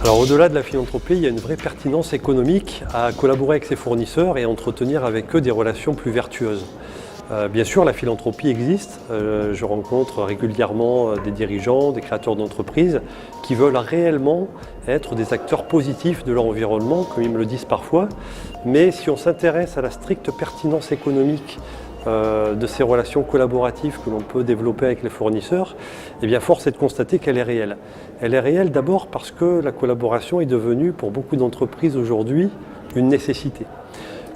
Alors au-delà de la philanthropie, il y a une vraie pertinence économique à collaborer avec ses fournisseurs et à entretenir avec eux des relations plus vertueuses. Bien sûr, la philanthropie existe. Je rencontre régulièrement des dirigeants, des créateurs d'entreprises qui veulent réellement être des acteurs positifs de leur environnement, comme ils me le disent parfois. Mais si on s'intéresse à la stricte pertinence économique de ces relations collaboratives que l'on peut développer avec les fournisseurs, eh bien force est de constater qu'elle est réelle. Elle est réelle d'abord parce que la collaboration est devenue pour beaucoup d'entreprises aujourd'hui une nécessité.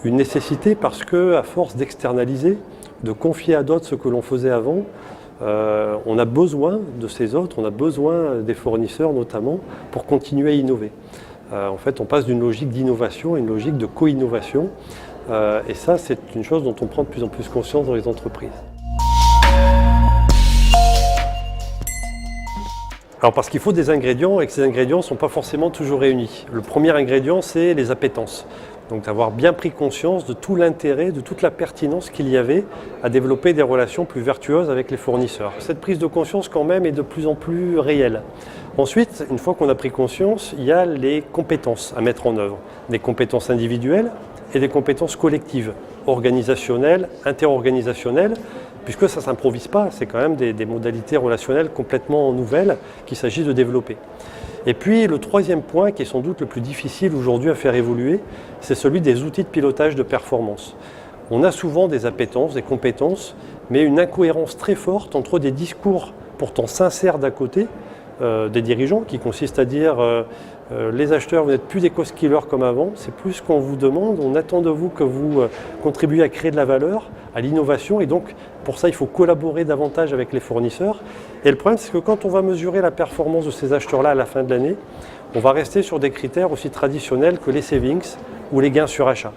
Une nécessité parce qu'à force d'externaliser, de confier à d'autres ce que l'on faisait avant, on a besoin de ces autres, on a besoin des fournisseurs notamment pour continuer à innover. En fait, on passe d'une logique d'innovation à une logique de co-innovation. Et ça, c'est une chose dont on prend de plus en plus conscience dans les entreprises. Alors parce qu'il faut des ingrédients et que ces ingrédients ne sont pas forcément toujours réunis. Le premier ingrédient, c'est les appétences. Donc d'avoir bien pris conscience de tout l'intérêt, de toute la pertinence qu'il y avait à développer des relations plus vertueuses avec les fournisseurs. Cette prise de conscience quand même est de plus en plus réelle. Ensuite, une fois qu'on a pris conscience, il y a les compétences à mettre en œuvre. Des compétences individuelles et des compétences collectives, organisationnelles, interorganisationnelles, puisque ça ne s'improvise pas, c'est quand même des modalités relationnelles complètement nouvelles qu'il s'agit de développer. Et puis le troisième point, qui est sans doute le plus difficile aujourd'hui à faire évoluer, c'est celui des outils de pilotage de performance. On a souvent des appétences, des compétences, mais une incohérence très forte entre des discours pourtant sincères d'un côté, des dirigeants, qui consistent à dire les acheteurs, vous n'êtes plus des cost killers comme avant, c'est plus ce qu'on vous demande, on attend de vous que vous contribuez à créer de la valeur, à l'innovation, et donc pour ça il faut collaborer davantage avec les fournisseurs. Et le problème, c'est que quand on va mesurer la performance de ces acheteurs-là à la fin de l'année, on va rester sur des critères aussi traditionnels que les savings ou les gains sur achat.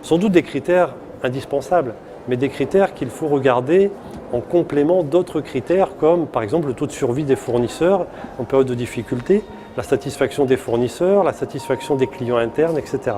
Sans doute des critères indispensables, mais des critères qu'il faut regarder en complément d'autres critères comme par exemple le taux de survie des fournisseurs en période de difficulté, la satisfaction des fournisseurs, la satisfaction des clients internes, etc.